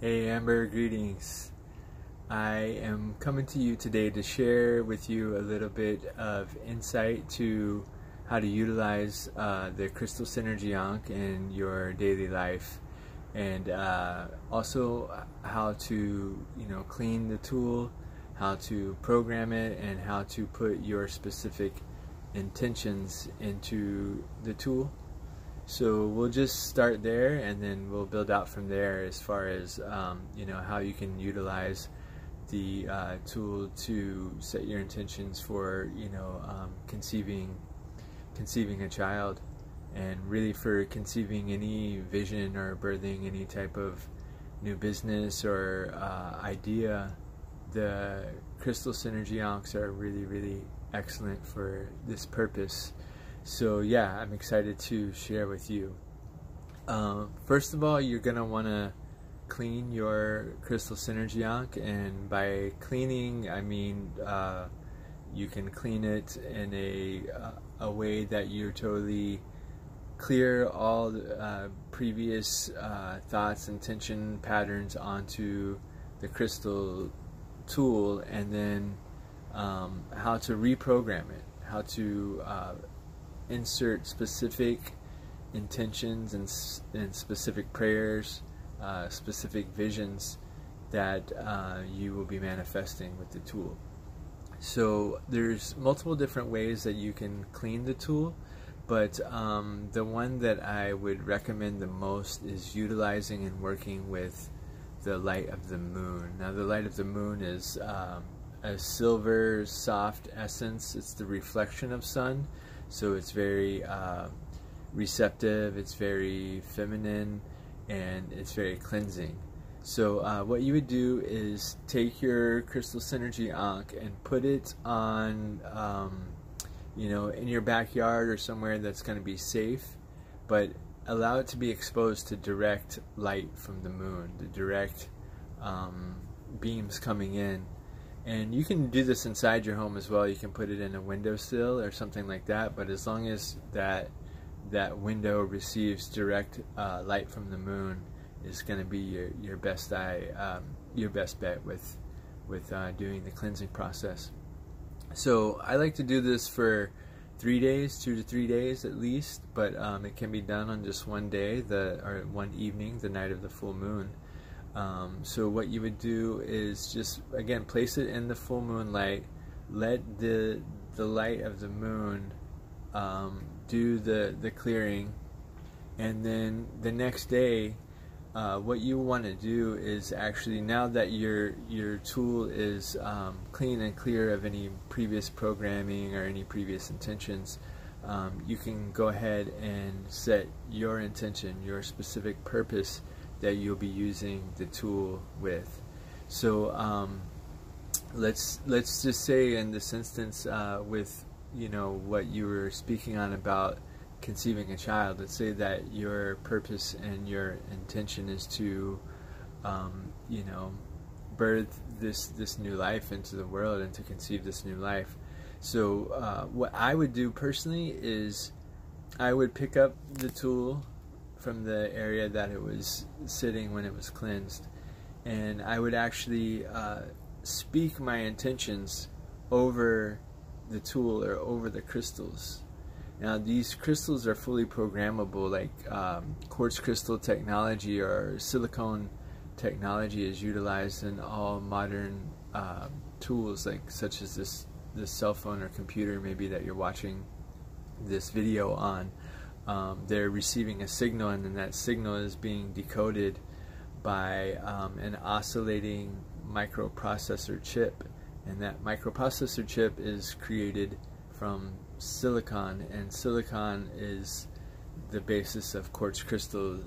Hey Amber, greetings. I am coming to you today to share with you a little bit of insight to how to utilize the Crystal Synergy Ankh in your daily life, and also how to clean the tool, how to program it, and how to put your specific intentions into the tool. So we'll just start there, and then we'll build out from there as far as how you can utilize the tool to set your intentions for conceiving a child, and really for conceiving any vision or birthing any type of new business or idea. The Crystal Synergy Ankhs are really excellent for this purpose. So yeah, I'm excited to share with you. First of all, you're going to want to clean your Crystal Synergy Ankh, and by cleaning I mean you can clean it in a way that you totally clear all previous thoughts, intention patterns onto the crystal tool, and then how to reprogram it, how to insert specific intentions and specific prayers, specific visions that you will be manifesting with the tool. So there's multiple different ways that you can clean the tool, but the one that I would recommend the most is utilizing and working with the light of the moon. Now the light of the moon is a silver soft essence. It's the reflection of sun. So it's very receptive, it's very feminine, and it's very cleansing. So what you would do is take your Crystal Synergy Ankh and put it on, in your backyard or somewhere that's going to be safe, but allow it to be exposed to direct light from the moon, the direct beams coming in. And you can do this inside your home as well. You can put it in a windowsill or something like that, but as long as that window receives direct light from the moon, is going to be your best bet with doing the cleansing process. So I like to do this for 3 days, 2 to 3 days at least, but it can be done on just one day, or one evening, the night of the full moon. So what you would do is just, again, place it in the full moon light, let the light of the moon do the clearing, and then the next day what you want to do is actually, now that your tool is clean and clear of any previous programming or any previous intentions, you can go ahead and set your intention, your specific purpose that you'll be using the tool with. So let's just say in this instance, with what you were speaking on about conceiving a child, let's say that your purpose and your intention is to birth this new life into the world and to conceive this new life. So what I would do personally is I would pick up the tool from the area that it was sitting when it was cleansed, and I would actually speak my intentions over the tool or over the crystals. Now these crystals are fully programmable, like quartz crystal technology or silicone technology is utilized in all modern tools, like such as this cell phone or computer maybe that you're watching this video on. They're receiving a signal, and then that signal is being decoded by an oscillating microprocessor chip, and that microprocessor chip is created from silicon, and silicon is the basis of quartz crystal.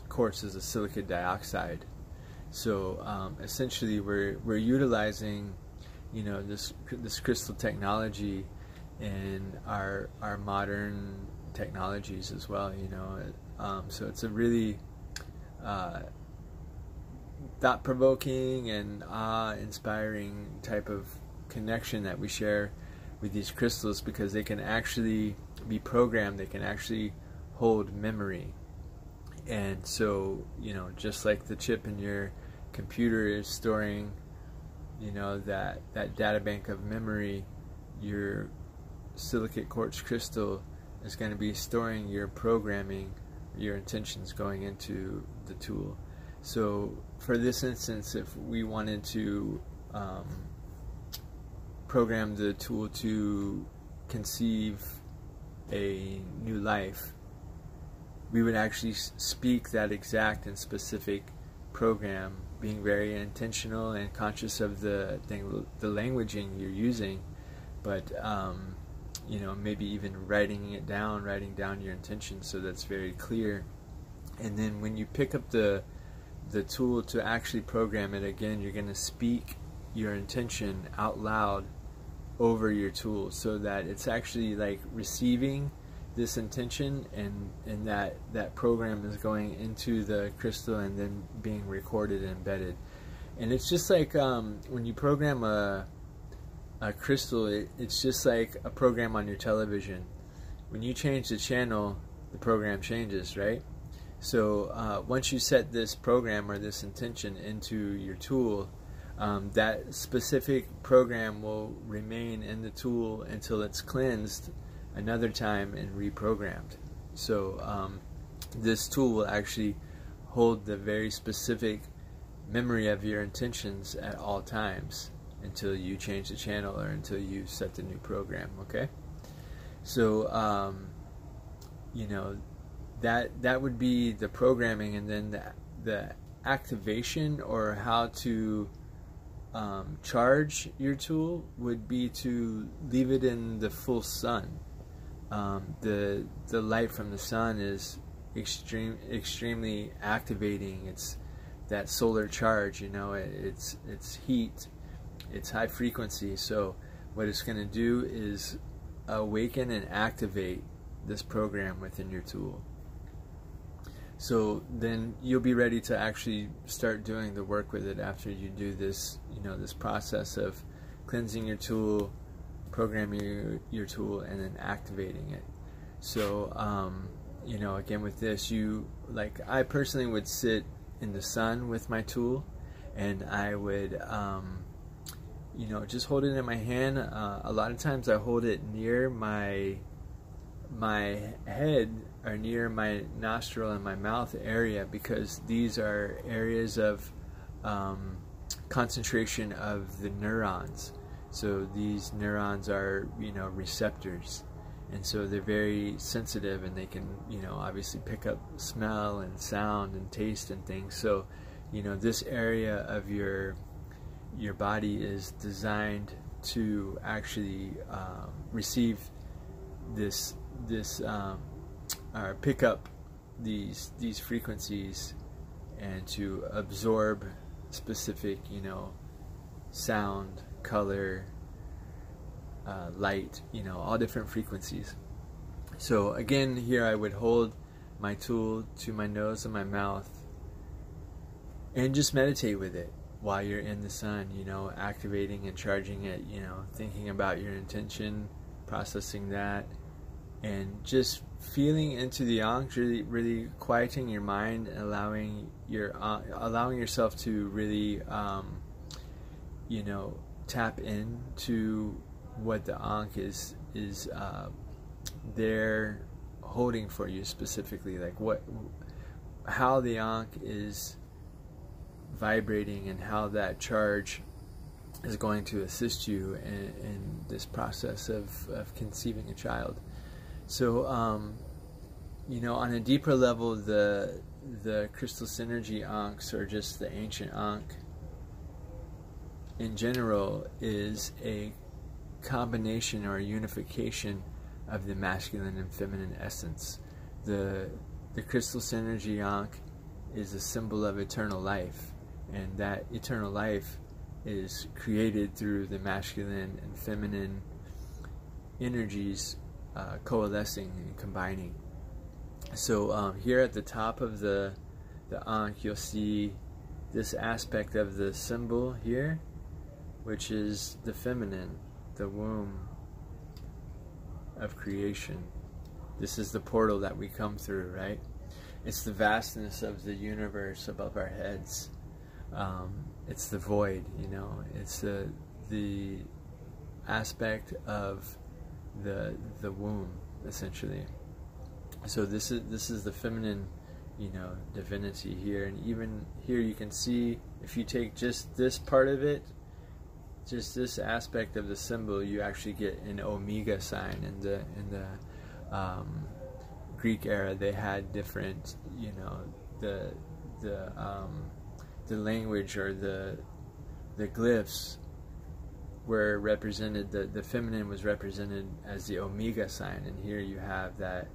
Quartz is a silicon dioxide. So essentially we're utilizing this crystal technology in our modern technologies as well, so it's a really thought-provoking and awe-inspiring type of connection that we share with these crystals, because they can actually be programmed, they can actually hold memory. And so, just like the chip in your computer is storing, that data bank of memory, your silicate quartz crystal is going to be storing your programming, your intentions going into the tool. So for this instance, if we wanted to program the tool to conceive a new life, we would actually speak that exact and specific program, being very intentional and conscious of the languaging you're using, but maybe even writing down your intention so that's very clear. And then when you pick up the tool to actually program it, again, you're going to speak your intention out loud over your tool, so that it's actually like receiving this intention, and that program is going into the crystal and then being recorded and embedded. And it's just like when you program a crystal, it's just like a program on your television. When you change the channel, the program changes, right? So once you set this program or this intention into your tool, that specific program will remain in the tool until it's cleansed another time and reprogrammed. So this tool will actually hold the very specific memory of your intentions at all times until you change the channel or until you set the new program. Okay, so that would be the programming, and then the activation, or how to charge your tool, would be to leave it in the full sun. The light from the sun is extremely activating. It's that solar charge, it's heat, it's high frequency. So what it's going to do is awaken and activate this program within your tool. So then you'll be ready to actually start doing the work with it after you do this, this process of cleansing your tool, programming your tool, and then activating it. So again, with this, I personally would sit in the sun with my tool, and I would just hold it in my hand. A lot of times I hold it near my head, or near my nostril and my mouth area, because these are areas of concentration of the neurons. So these neurons are receptors, and so they're very sensitive, and they can obviously pick up smell and sound and taste and things. So this area of your body is designed to actually receive this or pick up these frequencies, and to absorb specific sound, color, light, all different frequencies. So again, here I would hold my tool to my nose and my mouth and just meditate with it while you're in the sun, activating and charging it, thinking about your intention, processing that, and just feeling into the Ankh, really quieting your mind, and allowing yourself to really tap into what the Ankh is there holding for you specifically, like how the Ankh is vibrating, and how that charge is going to assist you in this process of conceiving a child. So on a deeper level, the crystal synergy Ankhs, or just the ancient Ankh in general, is a combination or a unification of the masculine and feminine essence. The crystal synergy Ankh is a symbol of eternal life, and that eternal life is created through the masculine and feminine energies coalescing and combining. So here at the top of the Ankh, you'll see this aspect of the symbol here, which is the feminine, the womb of creation. This is the portal that we come through, right? it's the vastness of the universe above our heads. It's the void, you know. It's the aspect of the womb, essentially. So this is the feminine, you know, divinity here. And even here you can see, if you take just this part of it, just this aspect of the symbol, you actually get an omega sign. In the Greek era, they had different, you know, the language or the glyphs were represented, the feminine was represented as the omega sign, and here you have that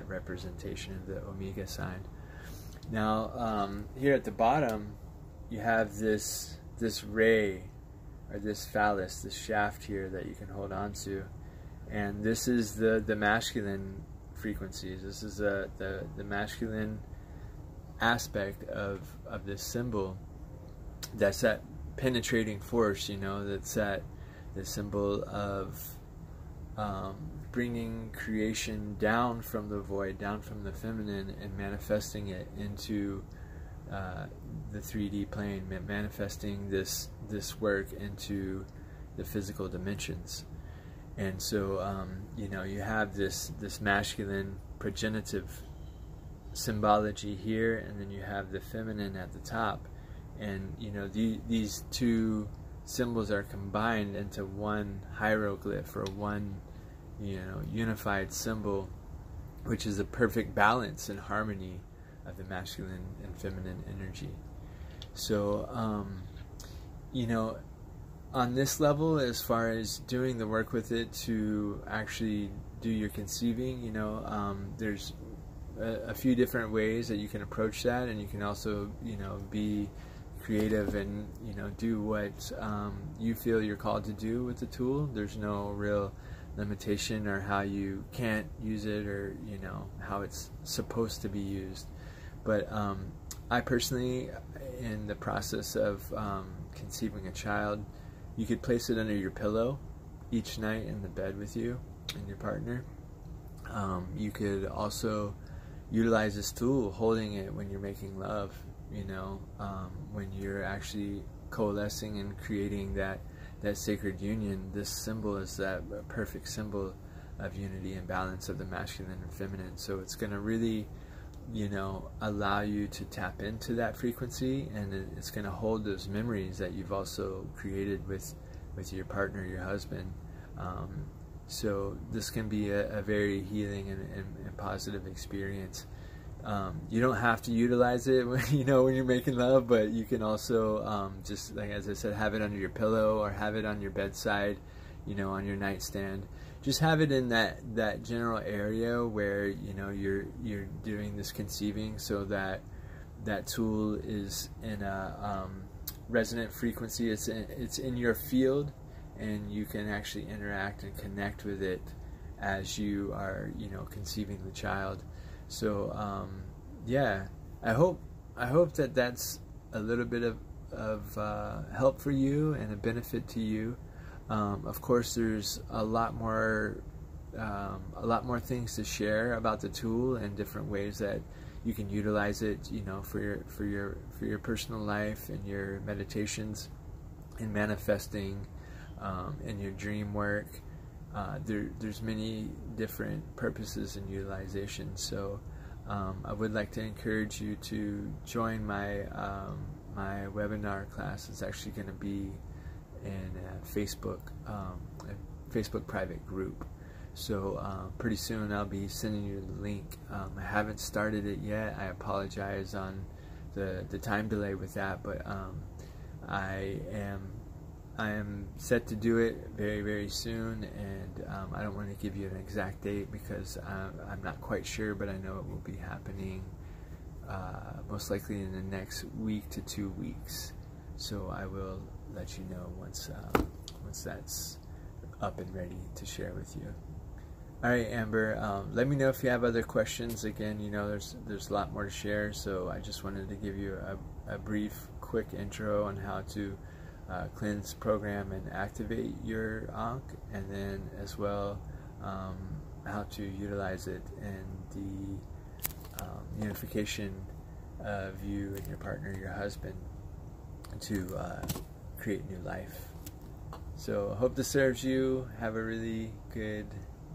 representation of the omega sign. Now here at the bottom you have this ray, or this phallus, this shaft here that you can hold on to, and this is the masculine frequencies. This is the masculine aspect of this symbol. That's that penetrating force, you know, that's that the symbol of bringing creation down from the void, down from the feminine, and manifesting it into the 3D plane, manifesting this work into the physical dimensions. And so you know, you have this masculine progenitive symbology here, and then you have the feminine at the top, and you know, these two symbols are combined into one hieroglyph, or one, you know, unified symbol, which is a perfect balance and harmony of the masculine and feminine energy. So you know, on this level, as far as doing the work with it to actually do your conceiving, you know, there's a few different ways that you can approach that, and you can also, you know, be creative and, you know, do what you feel you're called to do with the tool. There's no real limitation or how you can't use it, or, you know, how it's supposed to be used. But I personally, in the process of conceiving a child, you could place it under your pillow each night in the bed with you and your partner. You could also utilize this tool holding it when you're making love, you know, when you're actually coalescing and creating that sacred union. This symbol is that perfect symbol of unity and balance of the masculine and feminine. So it's going to really, you know, allow you to tap into that frequency, and it's going to hold those memories that you've also created with your partner, your husband. So this can be a very healing and positive experience. You don't have to utilize it when, you know, when you're making love, but you can also just, like, as I said, have it under your pillow, or have it on your bedside, you know, on your nightstand. Just have it in that general area where, you know, you're doing this conceiving, so that tool is in a resonant frequency. It's in your field, and you can actually interact and connect with it as you are, you know, conceiving the child. So yeah, I hope that that's a little bit of help for you and a benefit to you. Of course, there's a lot more things to share about the tool, and different ways that you can utilize it, you know, for your personal life and your meditations and manifesting, in your dream work. There's many different purposes and utilizations. So I would like to encourage you to join my my webinar class. It's actually going to be in a Facebook private group. So pretty soon I'll be sending you the link. I haven't started it yet. I apologize on the time delay with that, but I am set to do it very, very soon, and I don't want to give you an exact date because I'm not quite sure, but I know it will be happening most likely in the next week to 2 weeks. So I will let you know once that's up and ready to share with you. All right, Amber, let me know if you have other questions. Again, you know, there's a lot more to share, so I just wanted to give you a brief, quick intro on how to cleanse, program, and activate your Ankh, and then as well how to utilize it in the unification of you and your partner, your husband, to create new life. So I hope this serves you. Have a really good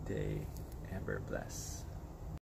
day. Amber, bless.